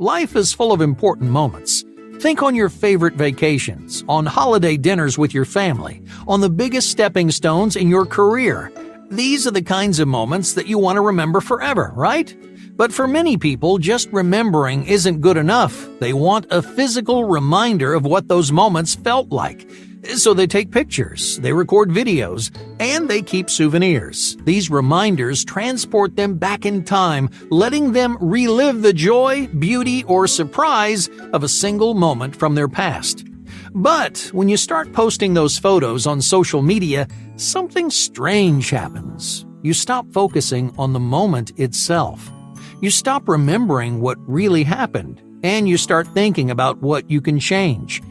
Life is full of important moments. Think on your favorite vacations, on holiday dinners with your family, on the biggest stepping stones in your career. These are the kinds of moments that you want to remember forever, right? But for many people, just remembering isn't good enough. They want a physical reminder of what those moments felt like. So they take pictures, they record videos, and they keep souvenirs. These reminders transport them back in time, letting them relive the joy, beauty, or surprise of a single moment from their past. But when you start posting those photos on social media, something strange happens. You stop focusing on the moment itself. You stop remembering what really happened, and you start thinking about what you can change.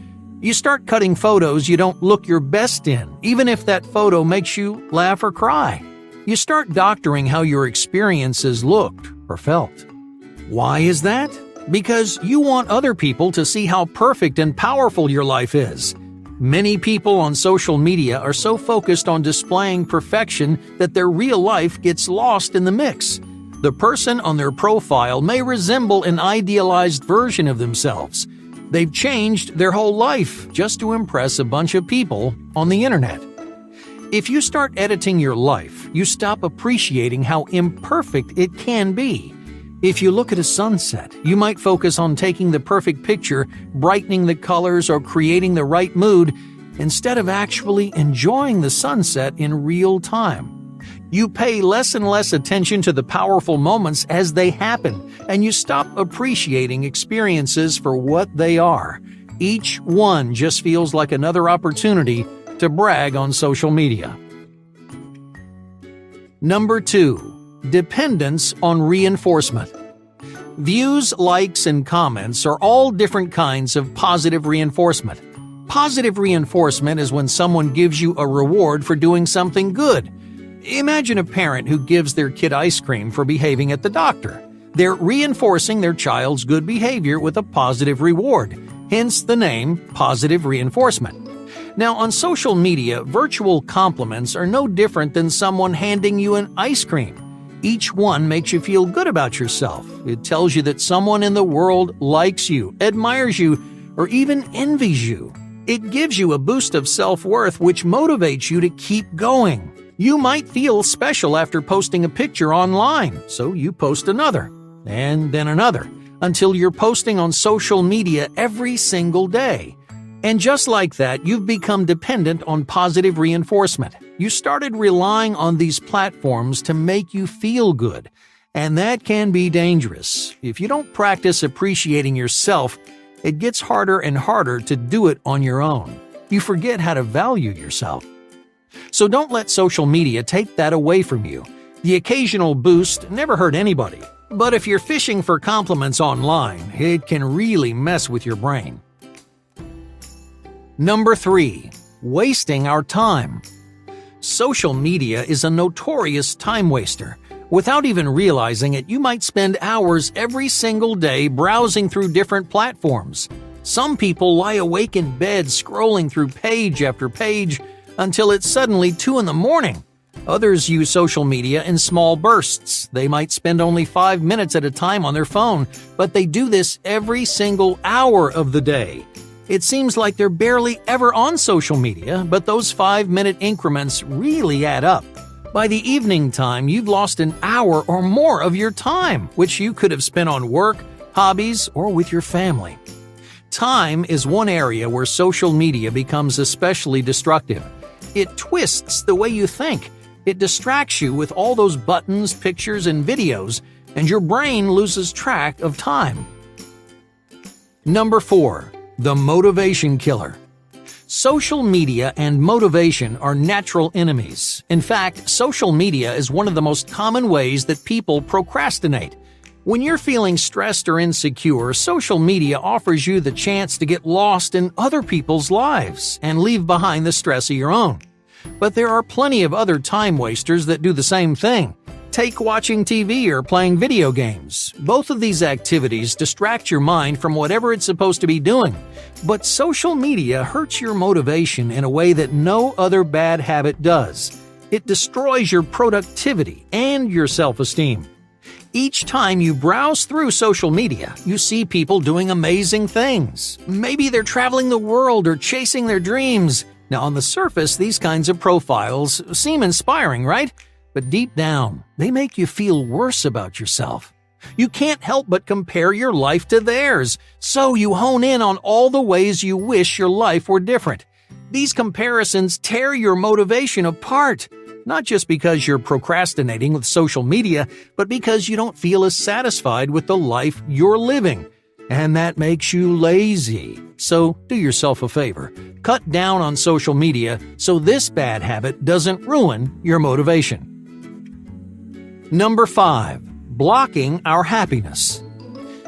You start cutting photos you don't look your best in, even if that photo makes you laugh or cry. You start doctoring how your experiences looked or felt. Why is that? Because you want other people to see how perfect and powerful your life is. Many people on social media are so focused on displaying perfection that their real life gets lost in the mix. The person on their profile may resemble an idealized version of themselves. They've changed their whole life just to impress a bunch of people on the internet. If you start editing your life, you stop appreciating how imperfect it can be. If you look at a sunset, you might focus on taking the perfect picture, brightening the colors, or creating the right mood, instead of actually enjoying the sunset in real time. You pay less and less attention to the powerful moments as they happen, and you stop appreciating experiences for what they are. Each one just feels like another opportunity to brag on social media. Number 2. Dependence on reinforcement. Views, likes, and comments are all different kinds of positive reinforcement. Positive reinforcement is when someone gives you a reward for doing something good. Imagine a parent who gives their kid ice cream for behaving at the doctor. They're reinforcing their child's good behavior with a positive reward, hence the name positive reinforcement. Now, on social media, virtual compliments are no different than someone handing you an ice cream. Each one makes you feel good about yourself. It tells you that someone in the world likes you, admires you, or even envies you. It gives you a boost of self-worth which motivates you to keep going. You might feel special after posting a picture online, so you post another, and then another, until you're posting on social media every single day. And just like that, you've become dependent on positive reinforcement. You started relying on these platforms to make you feel good, and that can be dangerous. If you don't practice appreciating yourself, it gets harder and harder to do it on your own. You forget how to value yourself. So don't let social media take that away from you. The occasional boost never hurt anybody. But if you're fishing for compliments online, it can really mess with your brain. Number 3. Wasting our time. Social media is a notorious time waster. Without even realizing it, you might spend hours every single day browsing through different platforms. Some people lie awake in bed scrolling through page after page until it's suddenly 2 in the morning. Others use social media in small bursts. They might spend only 5 minutes at a time on their phone, but they do this every single hour of the day. It seems like they're barely ever on social media, but those 5-minute increments really add up. By the evening time, you've lost an hour or more of your time, which you could have spent on work, hobbies, or with your family. Time is one area where social media becomes especially destructive. It twists the way you think. It distracts you with all those buttons, pictures, and videos, and your brain loses track of time. Number 4. The motivation killer. Social media and motivation are natural enemies. In fact, social media is one of the most common ways that people procrastinate. When you're feeling stressed or insecure, social media offers you the chance to get lost in other people's lives and leave behind the stress of your own. But there are plenty of other time wasters that do the same thing. Take watching TV or playing video games. Both of these activities distract your mind from whatever it's supposed to be doing. But social media hurts your motivation in a way that no other bad habit does. It destroys your productivity and your self-esteem. Each time you browse through social media, you see people doing amazing things. Maybe they're traveling the world or chasing their dreams. Now, on the surface, these kinds of profiles seem inspiring, right? But deep down, they make you feel worse about yourself. You can't help but compare your life to theirs, so you hone in on all the ways you wish your life were different. These comparisons tear your motivation apart, not just because you're procrastinating with social media, but because you don't feel as satisfied with the life you're living. And that makes you lazy. So do yourself a favor. Cut down on social media so this bad habit doesn't ruin your motivation. Number 5. Blocking our happiness.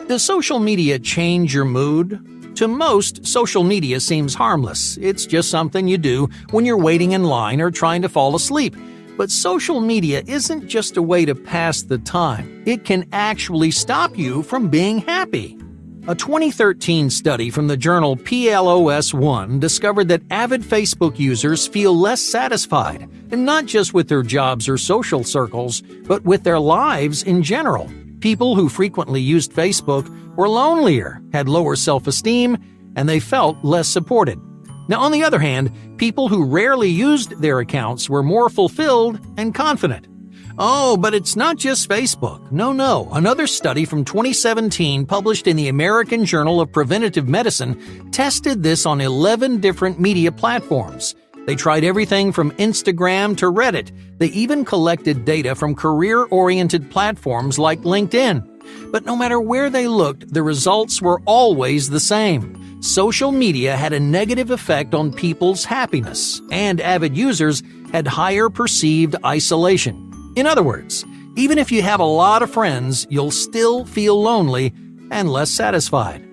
Does social media change your mood? To most, social media seems harmless. It's just something you do when you're waiting in line or trying to fall asleep. But social media isn't just a way to pass the time. It can actually stop you from being happy. A 2013 study from the journal PLOS One discovered that avid Facebook users feel less satisfied, and not just with their jobs or social circles, but with their lives in general. People who frequently used Facebook were lonelier, had lower self-esteem, and they felt less supported. Now, on the other hand, people who rarely used their accounts were more fulfilled and confident. Oh, but it's not just Facebook. No. Another study from 2017 published in the American Journal of Preventive Medicine tested this on 11 different media platforms. They tried everything from Instagram to Reddit. They even collected data from career-oriented platforms like LinkedIn. But no matter where they looked, the results were always the same. Social media had a negative effect on people's happiness, and avid users had higher perceived isolation. In other words, even if you have a lot of friends, you'll still feel lonely and less satisfied.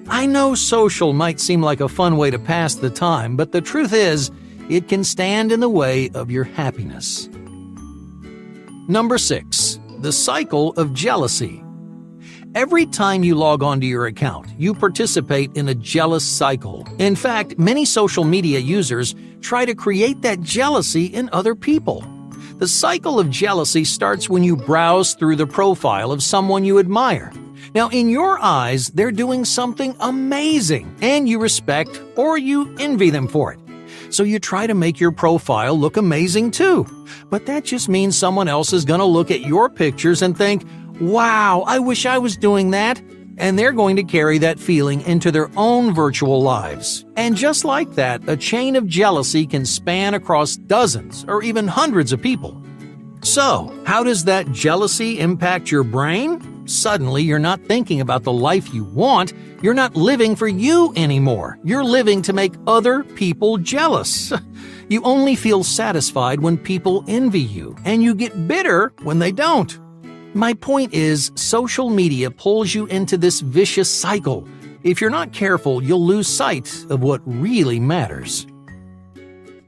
I know social might seem like a fun way to pass the time, but the truth is, it can stand in the way of your happiness. Number 6. The cycle of jealousy. Every time you log onto your account, you participate in a jealous cycle. In fact, many social media users try to create that jealousy in other people. The cycle of jealousy starts when you browse through the profile of someone you admire. Now, in your eyes, they're doing something amazing, and you respect or you envy them for it. So you try to make your profile look amazing too. But that just means someone else is going to look at your pictures and think, "Wow, I wish I was doing that." And they're going to carry that feeling into their own virtual lives. And just like that, a chain of jealousy can span across dozens or even hundreds of people. So, how does that jealousy impact your brain? Suddenly, you're not thinking about the life you want. You're not living for you anymore. You're living to make other people jealous. You only feel satisfied when people envy you, and you get bitter when they don't. My point is, social media pulls you into this vicious cycle. If you're not careful, you'll lose sight of what really matters.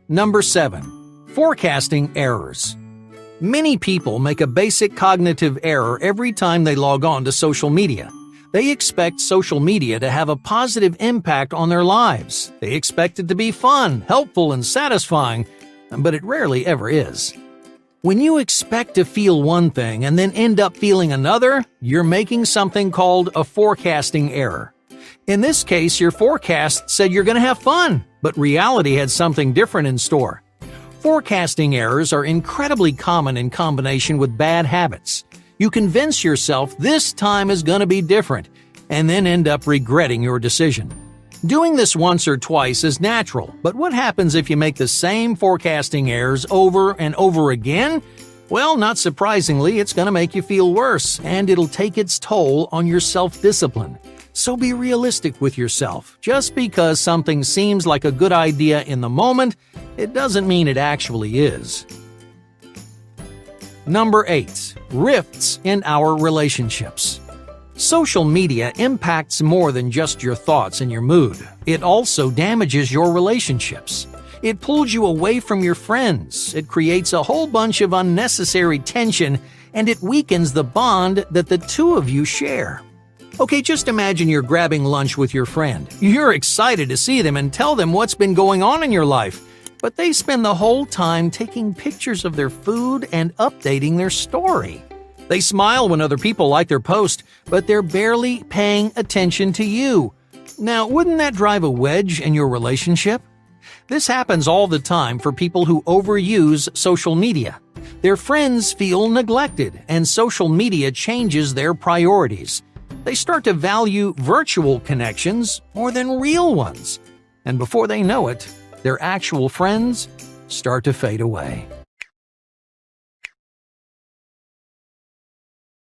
Number 7. Forecasting errors. Many people make a basic cognitive error every time they log on to social media. They expect social media to have a positive impact on their lives. They expect it to be fun, helpful, and satisfying, but it rarely ever is. When you expect to feel one thing and then end up feeling another, you're making something called a forecasting error. In this case, your forecast said you're going to have fun, but reality had something different in store. Forecasting errors are incredibly common in combination with bad habits. You convince yourself this time is going to be different, and then end up regretting your decision. Doing this once or twice is natural, but what happens if you make the same forecasting errors over and over again? Well, not surprisingly, it's going to make you feel worse, and it'll take its toll on your self-discipline. So be realistic with yourself. Just because something seems like a good idea in the moment, it doesn't mean it actually is. Number 8. Rifts in our relationships. Social media impacts more than just your thoughts and your mood. It also damages your relationships. It pulls you away from your friends. It creates a whole bunch of unnecessary tension, and it weakens the bond that the two of you share. Okay, just imagine you're grabbing lunch with your friend. You're excited to see them and tell them what's been going on in your life, but they spend the whole time taking pictures of their food and updating their story. They smile when other people like their post, but they're barely paying attention to you. Now, wouldn't that drive a wedge in your relationship? This happens all the time for people who overuse social media. Their friends feel neglected, and social media changes their priorities. They start to value virtual connections more than real ones. And before they know it, their actual friends start to fade away.